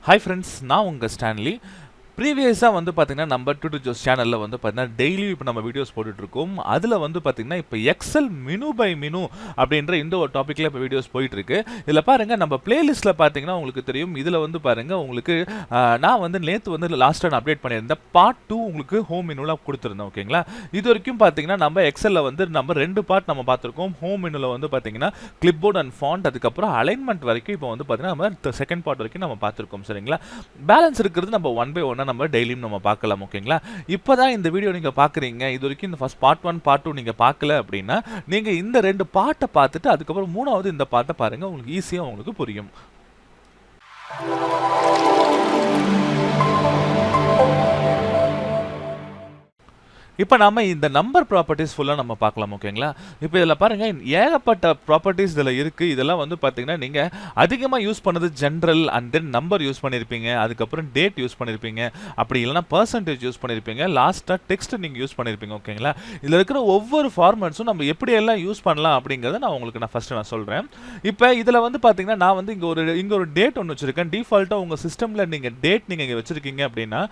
Hi friends, நான் உங்கள் Stanley. ப்ரீவியஸாக வந்து பார்த்தீங்கன்னா நம்ம டு ஜோஸ் சேனலில் வந்து பார்த்தீங்கன்னா டெய்லி இப்போ நம்ம வீடியோஸ் போட்டுட்ருக்கோம். அதில் வந்து பார்த்தீங்கன்னா இப்போ எக்ஸல் மெனு பை மெனு அப்படின்ற இந்த ஒரு டாப்பிக்கில் இப்போ வீடியோஸ் போயிட்டுருக்கு. இதில் பாருங்கள், நம்ம பிளேலிஸ்ட்டில் பார்த்தீங்கன்னா உங்களுக்கு தெரியும். இதில் வந்து பாருங்கள், உங்களுக்கு நான் வந்து நேற்று வந்து லாஸ்ட்டாக நான் அப்டேட் பண்ணியிருந்தேன். பார்ட் 2 உங்களுக்கு ஹோம் மெனுவில் கொடுத்துருந்தேன். ஓகேங்களா? இது வரைக்கும் பார்த்தீங்கன்னா நம்ம எக்ஸலில் வந்து நம்ம 2 பார்ட் நம்ம பார்த்துருக்கோம். ஹோம் மெனுவில் வந்து பார்த்தீங்கன்னா கிளிப்போர்ட் அண்ட் ஃபாண்ட், அதுக்கப்புறம் அலைன்மெண்ட் வரைக்கும் இப்போ வந்து பார்த்தீங்கன்னா நம்ம செகண்ட் பார்ட் வரைக்கும் நம்ம பார்த்துருக்கோம். சரிங்களா? பேலன்ஸ் இருக்கிறது நம்ம ஒன் பை ஒன்னாக நம்ம டெய்லியும் நம்ம பார்க்கலாம். ஓகேங்களா? இப்போதான் இந்த வீடியோ நீங்க பார்க்குறீங்க, இது வரைக்கும் இந்த ஃபர்ஸ்ட் பார்ட் 1 பார்ட் 2 நீங்க பார்க்கல அப்படின்னா நீங்க இந்த 2 பார்ட்டை பார்த்துட்டு அதுக்கப்புறம் 3வது இந்த பார்ட்டை பாருங்க. உங்களுக்கு ஈஸியா உங்களுக்கு புரியும். இப்போ நாம இந்த நம்பர் ப்ராப்பர்ட்டிஸ் ஃபுல்லாக நம்ம பார்க்கலாம். ஓகேங்களா? இப்போ இதில் பாருங்கள், ஏகப்பட்ட ப்ராப்பர்ட்டிஸ் இதில் இருக்குது. இதெல்லாம் வந்து பார்த்தீங்கன்னா நீங்கள் அதிகமாக யூஸ் பண்ணது general and then number use பண்ணியிருப்பீங்க, அதுக்கப்புறம் டேட் யூஸ் பண்ணியிருப்பீங்க, அப்படி இல்லைனா பர்சன்டேஜ் யூஸ் பண்ணியிருப்பீங்க, லாஸ்ட்டாக டெக்ஸ்ட் நீங்கள் யூஸ் பண்ணியிருப்பீங்க. ஓகேங்களா? இதில் இருக்கிற ஒவ்வொரு ஃபார்மேட்ஸும் நம்ம எப்படியெல்லாம் யூஸ் பண்ணலாம் அப்படிங்கிறத நான் உங்களுக்கு ஃபஸ்ட்டு சொல்கிறேன். இப்போ இதில் வந்து பார்த்தீங்கன்னா நான் வந்து இங்கே ஒரு டேட் ஒன்று வச்சுருக்கேன். டிஃபால்ட்டாக உங்கள் சிஸ்டமில் நீங்கள் டேட் நீங்கள் இங்கே வச்சுருக்கீங்க அப்படின்னா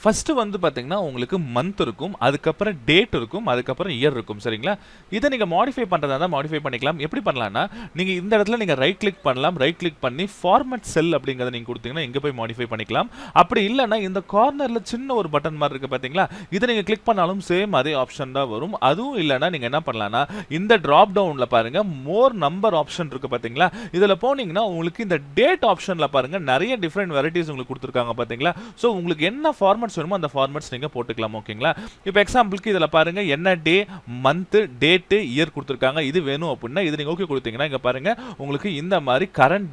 ஃபஸ்ட்டு வந்து பார்த்தீங்கன்னா உங்களுக்கு மந்த் இருக்கும், அதுக்கப்புறம் டேட் இருக்கும், அதுக்கப்புறம் இயர் இருக்கும். சரிங்களா? இதை நீங்கள் மாடிஃபை பண்ணுறதா இருந்தால் மாடிஃபை பண்ணிக்கலாம். எப்படி பண்ணலாம்னா, நீங்கள் இந்த இடத்துல நீங்கள் ரைட் கிளிக் பண்ணலாம். ரைட் கிளிக் பண்ணி ஃபார்மேட் செல் அப்படிங்கிறத நீங்கள் கொடுத்தீங்கன்னா இங்கே போய் மாடிஃபை பண்ணிக்கலாம். அப்படி இல்லைன்னா இந்த கார்னரில் சின்ன ஒரு பட்டன் மாதிரி இருக்குது பார்த்தீங்களா, இதை நீங்கள் கிளிக் பண்ணாலும் சேம் அதே ஆப்ஷன் தான் வரும். அதுவும் இல்லைன்னா நீங்கள் என்ன பண்ணலாம்னா, இந்த ட்ராப் டவுனில் பாருங்கள், மோர் நம்பர் ஆப்ஷன் இருக்குது பார்த்தீங்களா, இதில் போனீங்கன்னா உங்களுக்கு இந்த டேட் ஆப்ஷனில் பாருங்கள் நிறைய டிஃப்ரெண்ட் வெரைட்டிஸ் உங்களுக்கு கொடுத்துருக்காங்க பார்த்தீங்களா. ஸோ உங்களுக்கு என்ன ஃபார்மேட் வேணுமோ அந்த ஃபார்மேட்ஸ் நீங்க போட்டுக்கலாம். ஓகேங்களா? இப்போ எக்ஸாம்பிளுக்கு இதுல பாருங்க, என்ன டே, மந்த், டேட், இயர் கொடுத்துருக்காங்க. இது வேணும் அப்படின்னா இது நீங்க ஓகே கொடுத்தீங்கன்னா இங்க பாருங்க, உங்களுக்கு இந்த மாதிரி கரண்ட்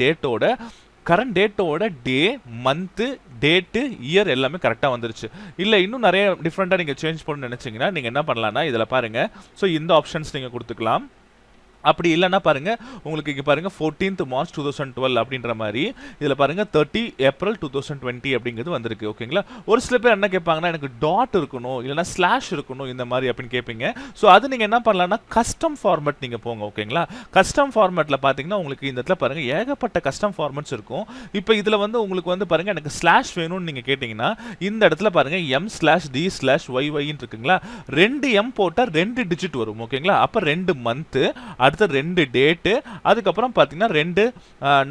டேட்டோட டே, மந்த், டேட்டு, இயர் எல்லாமே கரெக்டாக வந்துருச்சு. இல்லை இன்னும் நிறைய டிஃப்ரெண்ட்டாக நீங்கள் சேஞ்ச் பண்ணணும்னு நினச்சிங்கன்னா நீங்கள் என்ன பண்ணலாம்னா இதில் பாருங்கள், ஸோ இந்த ஆப்ஷன்ஸ் நீங்கள் கொடுத்துக்கலாம். அப்படி இல்லைன்னா பாருங்க, உங்களுக்கு இங்கே பாருங்க 14th March 2012 அப்படின்ற மாதிரி இதில் பாருங்க 30 April 2020 அப்படிங்கிறது வந்திருக்கு. ஓகேங்களா? ஒரு சில பேர் என்ன கேட்பாங்கன்னா, எனக்கு டாட் இருக்கணும் இல்லைனா ஸ்லாஷ் இருக்கணும் இந்த மாதிரி அப்படின்னு கேட்பீங்க. ஸோ அது நீங்கள் என்ன பண்ணலாம்னா கஸ்டம் ஃபார்மேட் நீங்கள் போங்க. ஓகேங்களா? கஸ்டம் ஃபார்மேட்டில் பார்த்தீங்கன்னா உங்களுக்கு இந்த இடத்துல பாருங்க ஏகப்பட்ட கஸ்டம் ஃபார்மேட்ஸ் இருக்கும். இப்போ இதில் வந்து உங்களுக்கு வந்து பாருங்க, எனக்கு ஸ்லாஷ் வேணும்னு நீங்கள் கேட்டிங்கன்னா இந்த இடத்துல பாருங்க M/D/YYன்னு இருக்குங்களா, 2 M போட்டால் 2 டிஜிட் வரும். ஓகேங்களா? அப்போ 2 மந்த்து, அடுத்த 2 டேட்டு, அதுக்கப்புறம் பார்த்தீங்கன்னா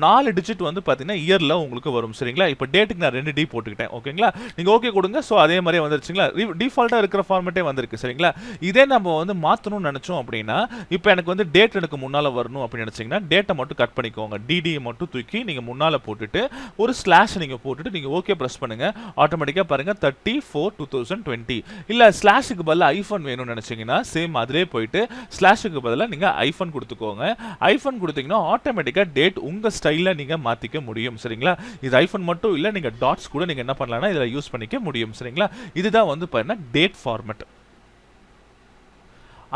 4 டிஜிட் வந்து பார்த்தீங்கன்னா இயரில் உங்களுக்கு வரும். சரிங்களா? இப்போ டேட்டுக்கு நான் 2 டி போட்டுக்கிட்டேன். ஓகேங்களா? நீங்கள் ஓகே கொடுங்க. ஸோ அதே மாதிரியே வந்துருச்சுங்களா, டிஃபால்ட்டாக இருக்கிற ஃபார்மேட்டே வந்திருக்கு. சரிங்களா? இதே நம்ம வந்து மாற்றணும்னு நினச்சோம் அப்படின்னா, இப்போ எனக்கு வந்து டேட் எனக்கு முன்னால் வரணும் அப்படின்னு நினச்சிங்கன்னா டேட்டை மட்டும் கட் பண்ணிக்கோங்க. டிடியை மட்டும் தூக்கி நீங்கள் முன்னால் போட்டுட்டு ஒரு ஸ்லாஷ் நீங்கள் போட்டுட்டு நீங்கள் ஓகே ப்ரெஸ் பண்ணுங்கள். ஆட்டோமேட்டிக்காக பாருங்கள் 30/4/2020. இல்லை ஸ்லாஷுக்கு பதிலாக ஐஃபோன் வேணும்னு நினச்சிங்கன்னா சேம் அதிலே போயிட்டு ஸ்லாஷுக்கு பதிலாக நீங்கள் ஐஃபோன் கொடுத்துக்கோங்க. ஐஃபோன் கொடுத்தீங்கன்னா ஆட்டோமேட்டிக்கா டேட் உங்க ஸ்டைல்ல நீங்க மாத்திக்க முடியும். சரிங்களா? இது ஐஃபோன் மட்டும் இல்ல, நீங்க டாட்ஸ் கூட நீங்க என்ன பண்ணலாம்னா இதில் யூஸ் பண்ணிக்க முடியும். சரிங்களா? இதுதான் வந்து பாத்தீங்கன்னா டேட் ஃபார்மேட்.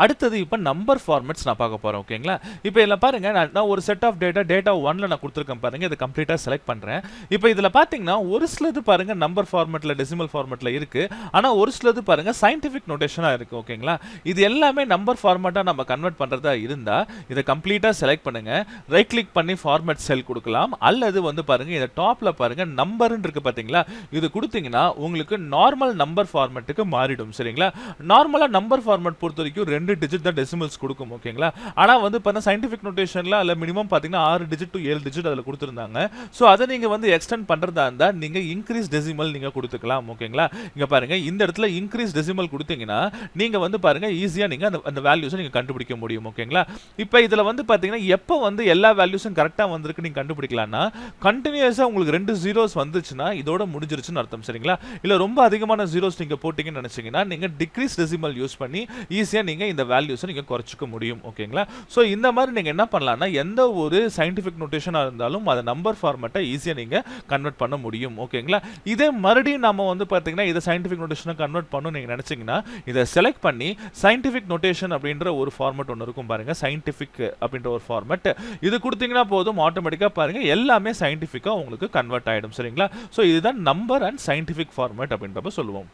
அடுத்தது இப்போ நம்பர் ஃபார்மேட்ஸ் நான் பார்க்க போகிறேன். ஓகேங்களா? இப்போ இதில் பாருங்க, நான் ஒரு செட் ஆஃப் டேட்டா 1ல் நான் கொடுத்துருக்கேன் பாருங்க. இதை கம்ப்ளீட்டாக செலக்ட் பண்ணுறேன். இப்போ இதில் பார்த்தீங்கன்னா ஒரு சிலது பாருங்க நம்பர் ஃபார்மேட்டில், டெசிமல் ஃபார்மேட்டில் இருக்குது. ஆனால் ஒரு சிலது பாருங்க சயின்டிஃபிக் நோட்டேஷனாக இருக்குது. ஓகேங்களா? இது எல்லாமே நம்பர் ஃபார்மேட்டாக நம்ம கன்வெர்ட் பண்ணுறதா இருந்தால் இதை கம்ப்ளீட்டாக செலக்ட் பண்ணுங்க. ரைட் கிளிக் பண்ணி ஃபார்மேட் செல் கொடுக்கலாம். அல்லது வந்து பாருங்க, இந்த டாப்பில் பாருங்க நம்பர்ன்னு இருக்குது பார்த்தீங்களா, இது கொடுத்தீங்கன்னா உங்களுக்கு நார்மல் நம்பர் ஃபார்மேட்டுக்கு மாறிடும். சரிங்களா? நார்மலாக நம்பர் ஃபார்மேட் பொறுத்த வரைக்கும் 2 டிஜிட் தான் டெசிமல்ஸ் கொடுக்கும். ஓகேங்களா? ஆனா வந்து பார்த்தா சயின்டிஃபிக் நோட்டேஷன்ல அல்ல மினிமம் பாத்தீங்கன்னா 6 டிஜிட் டு 7 டிஜிட் அதுல கொடுத்திருந்தாங்க. சோ அதை நீங்க வந்து எக்ஸ்டெண்ட் பண்றதா இருந்தா நீங்க இன்கிரீஸ் டெசிமல் நீங்க கொடுத்துக்கலாம். ஓகேங்களா? இங்க பாருங்க, இந்த இடத்துல இன்கிரீஸ் டெசிமல் கொடுத்தீங்கன்னா நீங்க வந்து பாருங்க ஈஸியா நீங்க அந்த வேல்யூஸை நீங்க கண்டுபிடிக்க முடியும். ஓகேங்களா? இப்போ இதுல வந்து பாத்தீங்கன்னா எப்போ வந்து எல்லா வேல்யூஸும் கரெக்டா வந்திருக்கு நீங்க கண்டுபிடிக்கலாம்னா, கண்டினியூஸா உங்களுக்கு 2 ஜீரோஸ் வந்துச்சுன்னா இதோட முடிஞ்சிருச்சுன்னு அர்த்தம். சரிங்களா? இல்ல ரொம்ப அதிகமான ஜீரோஸ் நீங்க போட்டீங்கன்னு நினைச்சீங்கன்னா நீங்க டிக்ரீஸ் டெசிமல் யூஸ் பண்ணி ஈஸியா நீங்க இந்த வேல்யூஸை நீங்க குறைச்சிக்க முடியும். ஓகேங்களா? சோ இந்த மாதிரி நீங்க என்ன பண்ணலாம்னா, எந்த ஒரு சயின்டிஃபிக் நோட்டேஷனா இருந்தாலும் அதை நம்பர் ஃபார்மேட்டை ஈஸியா நீங்க கன்வெர்ட் பண்ண முடியும். ஓகேங்களா? இதே மறுபடியும் நாம வந்து பாத்தீங்கன்னா இதை சயின்டிஃபிக் நோட்டேஷனை கன்வெர்ட் பண்ணணும் நீங்க நினைச்சீங்கன்னா இதை செலக்ட் பண்ணி சயின்டிஃபிக் நோட்டேஷன் அப்படின்ற ஒரு ஃபார்மேட் ஒன்று இருக்கும் பாருங்க, சயின்டிஃபிக் அப்படின்ற ஒரு ஃபார்மேட். இது கொடுத்தீங்கன்னா போதும், ஆட்டோமேட்டிக்கா பாருங்க எல்லாமே சயின்டிஃபிக்கா உங்களுக்கு கன்வெர்ட் ஆயிடும். சரிங்களா? சோ இதுதான் நம்பர் அண்ட் சயின்டிஃபிக் ஃபார்மேட் அப்படின்றப்ப சொல்லுவோம்.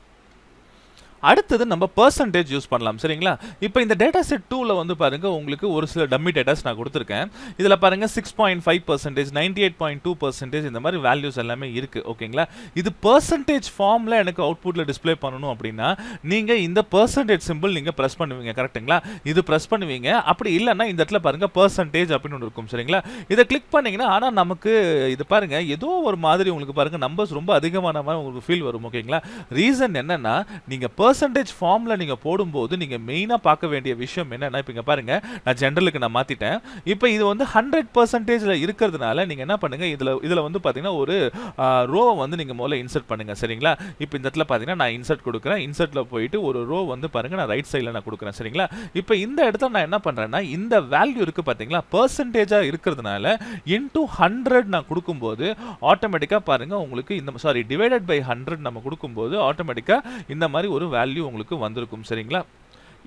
அடுத்தது நம்ம பெர்சன்டேஜ் யூஸ் பண்ணலாம் சரிங்களா. இப்போ இந்த டேட்டா செட் 2ல வந்து பாருங்க உங்களுக்கு ஒரு சில டம்மி டேட்டாஸ் நான் கொடுத்துருக்கேன். இதில் பாருங்க 6.5%, 98.2% இந்த மாதிரி வேல்யூஸ் எல்லாமே இருக்கு ஓகேங்களா. இது பெர்சன்டேஜ் ஃபார்ம்ல எனக்கு அவுட்புட்ல டிஸ்ப்ளே பண்ணணும் அப்படின்னா நீங்க இந்த பெர்சன்டேஜ் சிம்பிள் நீங்க பிரஸ் பண்ணுவீங்க கரெக்ட்டுங்களா. இது பிரஸ் பண்ணுவீங்க. அப்படி இல்லைன்னா இந்த இடத்துல பாருங்க பெர்சன்டேஜ் அப்படின்னு ஒன்று இருக்கும் சரிங்களா. இதை கிளிக் பண்ணீங்கன்னா ஆனால் நமக்கு இது பாருங்க ஏதோ ஒரு மாதிரி உங்களுக்கு பாருங்க நம்பர்ஸ் ரொம்ப அதிகமான மாதிரி உங்களுக்கு ஃபீல் வரும் ஓகேங்களா. ரீசன் என்னன்னா நீங்க பெர்சன்டேஜ் ஃபார்ம்ல நீங்க போடும்போது நீங்க மெயினா பார்க்க வேண்டிய விஷயம் என்னன்னா இப்போ இங்க பாருங்க நான் ஜெனரலுக்கு நான் மாத்திட்டேன். இப்போ இது வந்து 100%ல இருக்கிறதுனால நீங்க என்ன பண்ணுங்க இதுல வந்து பாத்தீங்கன்னா ஒரு ரோ வந்து நீங்க முதல்ல இன்சர்ட் பண்ணுங்க சரிங்களா. இப்போ இந்த இடத்துல பாத்தீங்கன்னா நான் இன்சர்ட் கொடுக்குறேன். இன்சர்ட்ல போயிட்டு ஒரு ரோ வந்து பாருங்க நான் ரைட் சைடுல நான் கொடுக்குறேன் சரிங்களா. இப்போ இந்த இடத்துல நான் என்ன பண்றேன்னா இந்த வேல்யூ இருக்கு பாத்தீங்களா பெர்சன்டேஜா இருக்கிறதுனால இன்டு 100 நான் கொடுக்கும்போது ஆட்டோமேட்டிக்கா பாருங்க உங்களுக்கு இந்த டிவைடட் பை 100 நம்ம கொடுக்கும்போது ஆட்டோமேட்டிக்கா இந்த மாதிரி ஒரு வேல்யூ உங்களுக்கு வந்திருக்கும் சரிங்களா.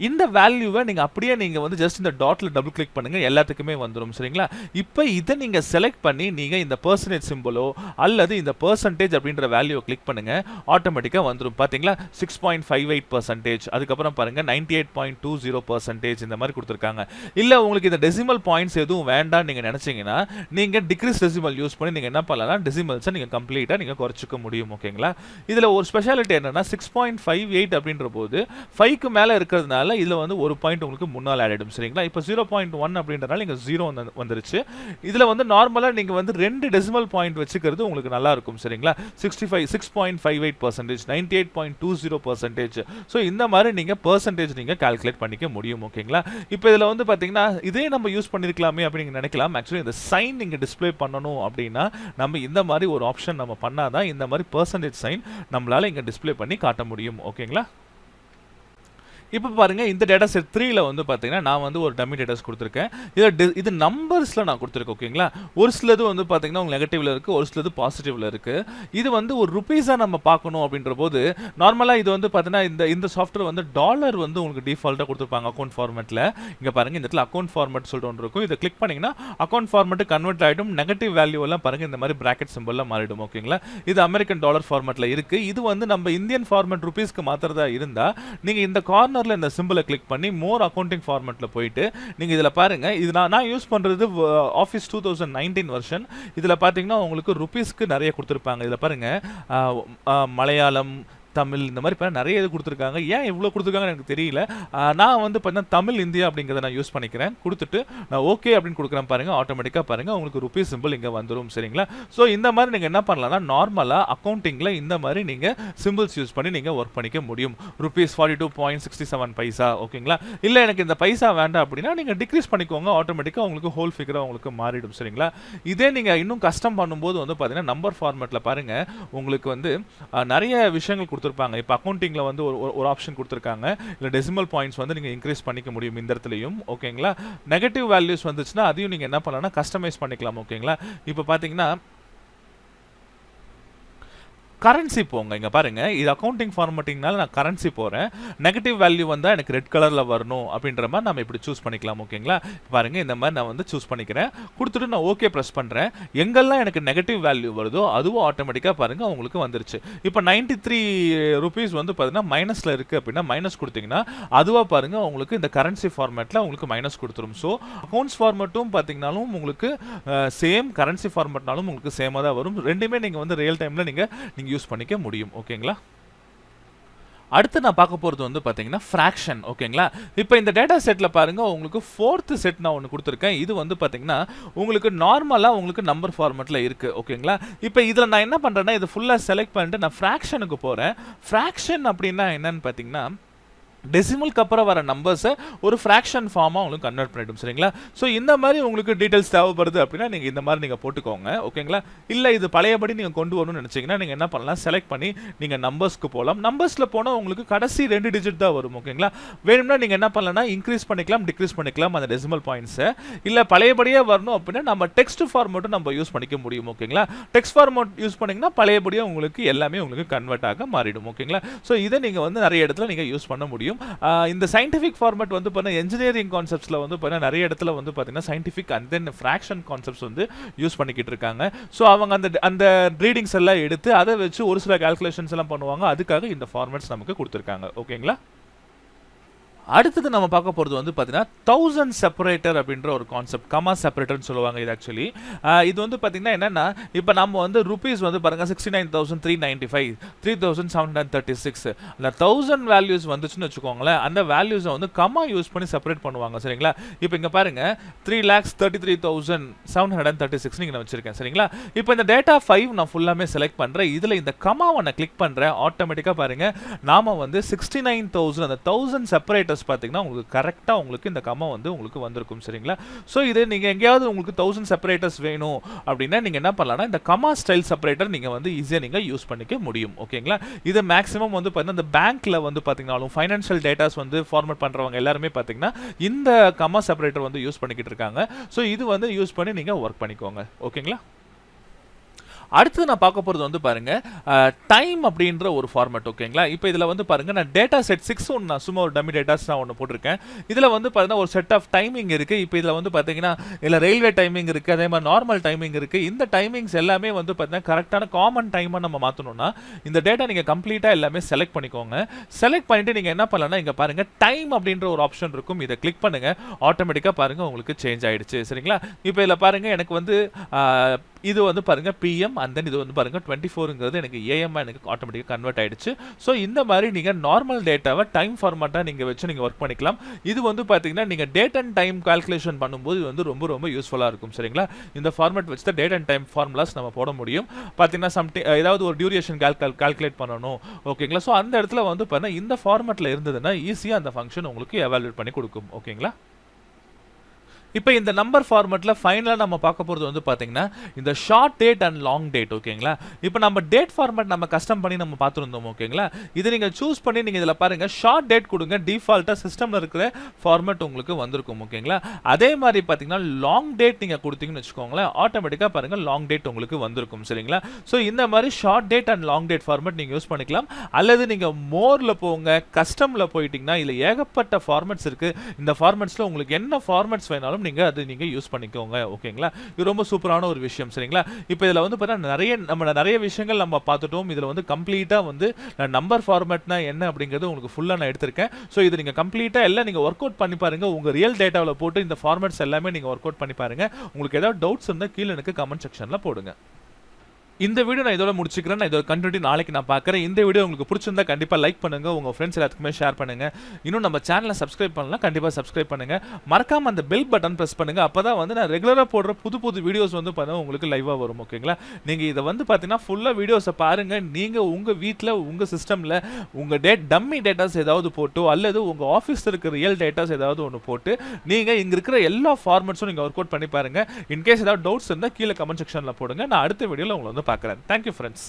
இந்த வேல்யூவை நீங்க அப்படியே நீங்க வந்து ஜஸ்ட் இந்த டாட்ல டபுள் கிளிக் பண்ணுங்க எல்லாத்துக்குமே வந்துரும் சரிங்களா. இப்போ இதை நீங்க செலக்ட் பண்ணி நீங்க இந்த பெர்சன்டேஜ் சிம்பலோ அல்லது இந்த பெர்சன்டேஜ் அப்படின்ற வேல்யூவை கிளிக் பண்ணுங்க ஆட்டோமேட்டிக்கா வந்துரும் பாத்தீங்களா. 6.58%, அதுக்கப்புறம் பாருங்க 98.20% இந்த மாதிரி கொடுத்துருக்காங்க. இல்ல உங்களுக்கு இந்த டெசிமல் பாயிண்ட்ஸ் எதுவும் வேண்டாம் நீங்க நினைச்சீங்கன்னா நீங்க டிக்ரீஸ் டெசிமல் யூஸ் பண்ணி நீங்க என்ன பண்ணலாம் டெசிமல்ஸை நீங்க கம்ப்ளீட்டா நீங்க குறைச்சிக்க முடியும் ஓகேங்களா. இதுல ஒரு ஸ்பெஷாலிட்டி என்னன்னா 6.58 அப்படின்ற போது 5க்கு மேல இருக்கிறதுனால இதுல வந்து ஒரு பாயிண்ட் உங்களுக்கு முன்னால ஆட் ஆயிடும் சரிங்களா. இப்போ 0.1 அப்படின்றனால இங்க 0 வந்துருச்சு. இதுல வந்து நார்மலா நீங்க வந்து 2 டெசிமல் பாயிண்ட் வச்சுக்கிறது உங்களுக்கு நல்லா இருக்கும் சரிங்களா. 6.58%, 98.20%. சோ இந்த மாதிரி நீங்க பெர்சன்டேஜ் நீங்க கால்குலேட் பண்ணிக்க முடியும் ஓகேங்களா. இப்போ இதுல வந்து பாத்தீங்கன்னா இதே நம்ம யூஸ் பண்ணிருக்கலாமே அப்படி நீங்க நினைக்கலாம். ஆக்சுவலி இந்த சைன் நீங்க டிஸ்ப்ளே பண்ணணும் அப்படின்னா நம்ம இந்த மாதிரி ஒரு ஆப்ஷன் நம்ம பண்ணாதான் இந்த மாதிரி பெர்சன்டேஜ் சைன் நம்மளால இங்க டிஸ்ப்ளே பண்ணி காட்ட முடியும் ஓகேங்களா. இப்போ பாருங்க இந்த டேட்டா செட் 3ல வந்து பாத்தீங்கன்னா நான் வந்து ஒரு டம்மி டேட்டாஸ் கொடுத்துருக்கேன். இது நம்பர்ஸ்ல நான் கொடுத்துருக்கேன் ஓகேங்களா. ஒரு சிலது வந்து பாத்தீங்கன்னா உங்களுக்கு நெகட்டிவ்ல இருக்கு, ஒரு சிலது பாசிட்டிவ்ல இருக்கு. இது வந்து ஒரு ருபீஸா நம்ம பார்க்கணும் அப்படின்ற போது நார்மலா இது வந்து பாத்தீங்கன்னா இந்த சாஃப்ட்வேர் வந்து டாலர் வந்து உங்களுக்கு டிஃபால்ட்டா கொடுத்துருப்பாங்க அக்கௌண்ட் ஃபார்மேட்ல. இங்க பாருங்க இந்த இடத்துல அக்கௌண்ட் ஃபார்மேட் சொல்லிட்டு ஒன்று இருக்கும். இதை கிளிக் பண்ணீங்கன்னா அக்கௌண்ட் ஃபார்மேட் கன்வெர்ட் ஆயிடும். நெகட்டிவ் வேல்யூ எல்லாம் பாருங்க இந்த மாதிரி பிராக்கெட் சிம்பிள்ல மாறிடும் ஓகேங்களா. இது அமெரிக்கன் டாலர் ஃபார்மேட்ல இருக்கு. இது வந்து நம்ம இந்தியன் ஃபார்மேட் ருபீஸ்க்கு மாத்துறதா இருந்தா நீங்க இந்த கார்னர் இந்த சிம்பிளை கிளிக் பண்ணி மோர் அக்கவுண்டிங் ஃபார்மேட்ல போயிட்டு நீங்க இதுல பாருங்க இது நான் யூஸ் பண்றது ஆஃபீஸ் 2019 வெர்ஷன். இதுல பாத்தீங்கன்னா உங்களுக்கு ருபீஸ்க்கு நிறைய கொடுத்துருப்பாங்க. இதுல பாருங்க மலையாளம் தமிழ் இந்த மாதிரி நிறைய இது கொடுத்துருக்காங்க. ஏன் இவ்வளோ கொடுத்துருக்காங்கன்னு எனக்கு தெரியல. நான் வந்து பார்த்தீங்கன்னா தமிழ் இந்தியா அப்படிங்கிறத நான் யூஸ் பண்ணிக்கிறேன். கொடுத்துட்டு நான் ஓகே அப்படின்னு கொடுக்குறேன் பாருங்க ஆட்டோமேட்டிக்காக பாருங்க உங்களுக்கு ருபீஸ் சிம்பிள் இங்கே வந்துடும் சரிங்களா. ஸோ இந்த மாதிரி நீங்கள் என்ன பண்ணலாம்னா நார்மலாக அக்கௌண்டிங்கில் இந்த மாதிரி நீங்கள் சிம்பிள்ஸ் யூஸ் பண்ணி நீங்கள் ஒர்க் பண்ணிக்க முடியும். ருபீஸ் 42.67 பைசா ஓகேங்களா. இல்லை எனக்கு இந்த பைசா வேண்டாம் அப்படின்னா நீங்கள் டிக்ரீஸ் பண்ணிக்கோங்க ஆட்டோமேட்டிக்காக உங்களுக்கு ஹோல் ஃபிகராக உங்களுக்கு மாறிடும் சரிங்களா. இதே நீங்கள் இன்னும் கஷ்டம் பண்ணும்போது வந்து பார்த்தீங்கன்னா நம்பர் ஃபார்மேட்டில் பாருங்க உங்களுக்கு வந்து நிறைய விஷயங்கள் கொடுத்துருப்பாங்க. இப்போ அக்கவுண்டிங்ல வந்து ஒரு ஆப்ஷன் கொடுத்துருக்காங்க. இல்ல டெசிமல் பாயிண்ட்ஸ் வந்து நீங்க இன்க்ரீஸ் பண்ணிக்க முடியும் இந்த இடத்துலயும் ஓகேங்களா. நெகட்டிவ் வேல்யூஸ் வந்துச்சுன்னா அதையும் நீங்க என்ன பண்ணலாம்னா கஸ்டமைஸ் பண்ணிக்கலாம் ஓகேங்களா. இப்போ பாத்தீங்கன்னா கரன்சி போங்க. இங்க பாருங்க இது அக்கவுண்டிங் ஃபார்மேட்டிங்னால நான் கரன்சி போறேன். நெகட்டிவ் வேல்யூ வந்தா எனக்கு ரெட் கலர்ல வரணும் அப்படின்ற மாதிரி நம்ம இப்படி சூஸ் பண்ணிக்கலாம் ஓகேங்களா. பாருங்க இந்த மாதிரி நான் வந்து சூஸ் பண்ணிக்கிறேன். கொடுத்துட்டு நான் ஓகே பிரஸ் பண்றேன். எங்கெல்லாம் எனக்கு நெகட்டிவ் வேல்யூ வருதோ அதுவும் ஆட்டோமேட்டிக்கா பாருங்க உங்களுக்கு வந்துருச்சு. இப்போ 93 ருபீஸ் வந்து பாத்தீங்கன்னா மைனஸ்ல இருக்கு அப்படின்னா மைனஸ் கொடுத்தீங்கன்னா அதுவா பாருங்க உங்களுக்கு இந்த கரன்சி ஃபார்மேட்ல உங்களுக்கு மைனஸ் கொடுத்துரும். ஸோ அக்கௌண்ட்ஸ் ஃபார்மேட்டும் பாத்தீங்கன்னாலும் உங்களுக்கு சேம் கரன்சி ஃபார்மேட்னாலும் உங்களுக்கு சேமா தான் வரும். ரெண்டுமே நீங்க வந்து ரியல் டைம்ல நீங்க யூஸ் பண்ணிக்க முடியும் ஓகேங்களா. அடுத்து நான் பார்க்க போறது வந்து பாத்தீங்கன்னா ஃபிராக்ஷன் ஓகேங்களா. இப்போ இந்த டேட்டா செட்ல பாருங்க உங்களுக்கு 4th செட் நான் ஒன்னு கொடுத்திருக்கேன். இது வந்து பாத்தீங்கன்னா உங்களுக்கு நார்மலா உங்களுக்கு நம்பர் ஃபார்மேட்ல இருக்கு ஓகேங்களா. இப்போ இதுல நான் என்ன பண்றேன்னா இது ஃபுல்லா செலக்ட் பண்ணிட்டு நான் ஃபிராக்ஷனுக்கு போறேன். ஃபிராக்ஷன் அப்படின்னா என்னன்னு பாத்தீங்கன்னா டெசிமலுக்கு அப்புறம் வர நம்பர்ஸை ஒரு ஃப்ராக்ஷன் ஃபார்மாக உங்களுக்கு கன்வெர்ட் பண்ணிடும் சரிங்களா. ஸோ இந்த மாதிரி உங்களுக்கு டீட்டெயில்ஸ் தேவைப்படுது அப்படின்னா நீங்கள் இந்த மாதிரி நீங்கள் போட்டுக்கோங்க ஓகேங்களா. இல்லை இது பழையபடி நீங்கள் கொண்டு வரணும்னு நினச்சிங்கன்னா நீங்கள் என்ன பண்ணலாம் செலக்ட் பண்ணி நீங்கள் நம்பர்ஸ்க்கு போகலாம். நம்பர்ஸில் போனால் உங்களுக்கு கடைசி 2 டிஜிட் தான் வரும் ஓகேங்களா. வேணும்னா நீங்கள் என்ன பண்ணலாம்னா இன்க்ரீஸ் பண்ணிக்கலாம் டிக்ரீஸ் பண்ணிக்கலாம் அந்த டெசிமல் பாயிண்ட்ஸை. இல்லை பழையபடியே வரணும் அப்படின்னா நம்ம டெக்ஸ்ட் ஃபார்மேட்டும் நம்ம யூஸ் பண்ணிக்க முடியும் ஓகேங்களா. டெக்ஸ்ட் ஃபார்மேட் யூஸ் பண்ணிங்கன்னா பழையபடியாக உங்களுக்கு எல்லாமே உங்களுக்கு கன்வெர்ட் ஆக மாறிடும் ஓகேங்களா. ஸோ இதை நீங்கள் வந்து நிறைய இடத்துல நீங்கள் யூஸ் பண்ண முடியும். முடியும். இந்த சயின்டிஃபிக் ஃபார்மேட் வந்து பார்த்தீங்கன்னா என்ஜினியரிங் கான்செப்ட்ஸ்ல வந்து பார்த்தீங்கன்னா நிறைய இடத்துல வந்து பார்த்தீங்கன்னா scientific and then fraction concepts வந்து யூஸ் பண்ணிக்கிட்டு இருக்காங்க. ஸோ அவங்க அந்த ரீடிங்ஸ் எல்லாம் எடுத்து அதை வச்சு ஒரு சில கால்குலேஷன்ஸ் எல்லாம் பண்ணுவாங்க. அதுக்காக இந்த ஃபார்மேட்ஸ் நமக்கு கொடுத்துருக்காங்க. ஓகேங்களா? அடுத்தது நம்ம பார்க்க போகிறது வந்து பார்த்தீங்கன்னா 1000 செப்பரேட்டர் அப்படின்ற ஒரு கான்செப்ட், கமா செப்பரேட்டர்னு சொல்லுவாங்க இது ஆக்சுவலி. இது வந்து பார்த்தீங்கன்னா என்னன்னா, இப்போ நம்ம வந்து ருபீஸ் வந்து பாருங்க 69,395, 3,736 அந்த 1000 வேல்யூஸ் வந்துச்சுன்னு வச்சுக்கோங்களேன். அந்த வேல்யூஸை வந்து கமா யூஸ் பண்ணி செப்பரேட் பண்ணுவாங்க. சரிங்களா? இப்போ இங்கே பாருங்க 3,33,736 நீங்கள் நான் வச்சிருக்கேன். சரிங்களா? இப்போ இந்த டேட்டா 5 நான் ஃபுல்லாமே செலக்ட் பண்ணுறேன். இதில் இந்த கமாவை நான் கிளிக் பண்ணுறேன். ஆட்டோமேட்டிக்காக பாருங்க நாம வந்து 69,000 அந்த 1000 செப்பரேட்டர் பாத்தீங்கன்னா உங்களுக்கு கரெக்ட்டா உங்களுக்கு இந்த கமா வந்து உங்களுக்கு வந்திருக்கும். சரிங்களா? சோ இது நீங்க எங்கயாவது உங்களுக்கு 1000 செப்பரேட்டர்ஸ் வேணும் அப்படினா நீங்க என்ன பண்ணலாம்னா இந்த கமா ஸ்டைல் செப்பரேட்டர் நீங்க வந்து ஈஸியா நீங்க யூஸ் பண்ணிக்க முடியும். ஓகேங்களா? இது மேக்ஸिमम வந்து பாத்தீங்கன்னா இந்த பேங்க்ல வந்து பாத்தீங்கனாலும் ஃபைனான்ஷியல் டேட்டாஸ் வந்து ஃபார்மேட் பண்றவங்க எல்லாரும் பாத்தீங்கன்னா இந்த கமா செப்பரேட்டர் வந்து யூஸ் பண்ணிக்கிட்டு இருக்காங்க. சோ இது வந்து யூஸ் பண்ணி நீங்க வர்க் பண்ணிக்கோங்க. ஓகேங்களா? அடுத்து நான் பார்க்க போகிறது வந்து பாருங்க டைம் அப்படின்ற ஒரு ஃபார்மேட். ஓகேங்களா? இப்போ இதில் வந்து பாருங்க நான் டேட்டா செட் 6 ஒன்று நான் சும்மா ஒரு டம்மி டேட்டாஸ் நான் ஒன்று போட்டிருக்கேன். இதில் வந்து பார்த்தீங்கன்னா ஒரு செட் ஆஃப் டைமிங் இருக்குது. இப்போ இதில் வந்து பார்த்தீங்கன்னா இதில் ரயில்வே டைமிங் இருக்குது, அதே மாதிரி நார்மல் டைமிங் இருக்குது. இந்த டைமிங்ஸ் எல்லாமே வந்து பார்த்தீங்கன்னா கரெக்டான காமன் டைமாக நம்ம மாற்றணும்னா இந்த டேட்டா நீங்கள் கம்ப்ளீட்டாக எல்லாமே செலக்ட் பண்ணிக்கோங்க. செலக்ட் பண்ணிட்டு நீங்கள் என்ன பண்ணலாம்னா இங்கே பாருங்க டைம் அப்படின்ற ஒரு ஆப்ஷன் இருக்கும். இதை கிளிக் பண்ணுங்க. ஆட்டோமேட்டிக்காக பாருங்க உங்களுக்கு சேஞ்ச் ஆயிடுச்சு. சரிங்களா? இப்போ இதில் பாருங்க எனக்கு வந்து இது வந்து பாருங்க பிஎம் அண்ட் தென் இது வந்து பாருங்க 24ங்கிறது எனக்கு ஏஎம் எனக்கு ஆட்டோமேட்டிக்காக கன்வெர்ட் ஆயிடுச்சு. ஸோ இந்த மாதிரி நீங்கள் நார்மல் டேட்டாவை டைம் ஃபார்மேட்டாக நீங்கள் வச்சு நீங்கள் ஒர்க் பண்ணிக்கலாம். இது வந்து பார்த்தீங்கன்னா நீங்கள் டேட் அண்ட் டைம் கால்குலேஷன் பண்ணும்போது இது வந்து ரொம்ப ரொம்ப யூஸ்ஃபுல்லாக இருக்கும். சரிங்களா? இந்த ஃபார்மேட் வச்சு தான் டேட் அண்ட் டைம் ஃபார்முலாஸ் நம்ம போட முடியும். பார்த்தீங்கன்னா ஏதாவது ஒரு டியூரேஷன் கால்குலேட் பண்ணணும். ஓகேங்களா? ஸோ அந்த இடத்துல வந்து பார்த்தீங்கன்னா இந்த ஃபார்மேட்டில் இருந்ததுன்னா ஈஸியாக அந்த ஃபங்க்ஷன் உங்களுக்கு எவாலுவேட் பண்ணி கொடுக்கும். ஓகேங்களா? இப்போ இந்த நம்பர் ஃபார்மேட்டில் ஃபைனலாக நம்ம பார்க்க போகிறது வந்து பார்த்தீங்கன்னா இந்த short date and long date. ஓகேங்களா? இப்போ நம்ம டேட் ஃபார்மேட் நம்ம கஸ்டம் பண்ணி நம்ம பார்த்துருந்தோம். ஓகேங்களா? இது நீங்கள் சூஸ் பண்ணி நீங்கள் இதில் பாருங்கள் ஷார்ட் டேட் கொடுங்க. டிஃபால்ட்டாக சிஸ்டமில் இருக்கிற ஃபார்மேட் உங்களுக்கு வந்திருக்கும். ஓகேங்களா? அதே மாதிரி பார்த்தீங்கன்னா லாங் டேட் நீங்கள் கொடுத்தீங்கன்னு வச்சுக்கோங்களேன், ஆட்டோமேட்டிக்காக பாருங்கள் லாங் டேட் உங்களுக்கு வந்திருக்கும். சரிங்களா? ஸோ இந்த மாதிரி short date and long date format நீங்கள் யூஸ் பண்ணிக்கலாம். அல்லது நீங்கள் மோரில் போங்க, கஸ்டமில் போயிட்டீங்கன்னா இதில் ஏகப்பட்ட ஃபார்மேட்ஸ் இருக்குது. இந்த ஃபார்மேட்ஸில் உங்களுக்கு என்ன ஃபார்மேட்ஸ் வேணாலும் நீங்க அது நீங்க யூஸ் பண்ணிக்கோங்க. ஓகேங்களா? இது ரொம்ப சூப்பரான ஒரு விஷயம். சரிங்களா? இப்போ இதுல வந்து பார்த்தா நிறைய விஷயங்கள் நம்ம பார்த்துட்டோம். இதுல வந்து கம்ப்ளீட்டா வந்து நம்பர் ஃபார்மேட்னா என்ன அப்படிங்கிறது உங்களுக்கு ஃபுல்லா நான் எடுத்திருக்கேன். ஸோ இது நீங்க கம்ப்ளீட்டா எல்லாம் நீங்க ஒர்க் அவுட் பண்ணி பாருங்க. உங்க ரியல் டேட்டாவில் போட்டு இந்த ஃபார்மேட்ஸ் எல்லாமே நீங்க ஒர்க் அவுட் பண்ணி பாருங்க. உங்களுக்கு ஏதாவது டவுட்ஸ் இருந்தால் கீழே எனக்கு கமெண்ட் செக்ஷன்ல போடுங்க. இந்த வீடியோ நான் இதோட முடிச்சுக்கிறேன். நான் இதோட கண்டினியூ நாளைக்கு நான் பார்க்குறேன். இந்த வீடியோ உங்களுக்கு பிடிச்சிருந்தா கண்டிப்பாக லைக் பண்ணுங்க, உங்க ஃப்ரெண்ட்ஸ் எல்லாத்துக்குமே ஷேர் பண்ணுங்க. இன்னும் நம்ம சேனலை சப்ஸ்கிரைப் பண்ணலாம், கண்டிப்பாக சப்ஸ்கிரைப் பண்ணுங்க. மறக்காம அந்த பெல் பட்டன் பிரஸ் பண்ணுங்க. அப்பதான் வந்து நான் ரெகுலராக போடுற புது புது வீடியோஸ் வந்து பார்த்தா உங்களுக்கு லைவாக வரும். ஓகேங்களா? நீங்க இதை வந்து பார்த்தீங்கன்னா ஃபுல்லாக வீடியோஸை பாருங்க. நீங்க உங்க வீட்டில் உங்க சிஸ்டம்ல உங்க டம்மி டேட்டாஸ் ஏதாவது போட்டோ அல்லது உங்க ஆஃபீஸில் இருக்கிற ரியல் டேட்டாஸ் ஏதாவது ஒன்று போட்டு நீங்க இங்க இருக்கிற எல்லா ஃபார்மேட்ஸும் நீங்க ஒர்க் அவுட் பண்ணி பாருங்க. இன்கேஸ் ஏதாவது டவுட்ஸ் இருந்தால் கீழே கமெண்ட் செக்ஷன்ல போடுங்க. நான் அடுத்த வீடியோவில் உங்களை வந்து பார்க்குறேன். Thank you friends.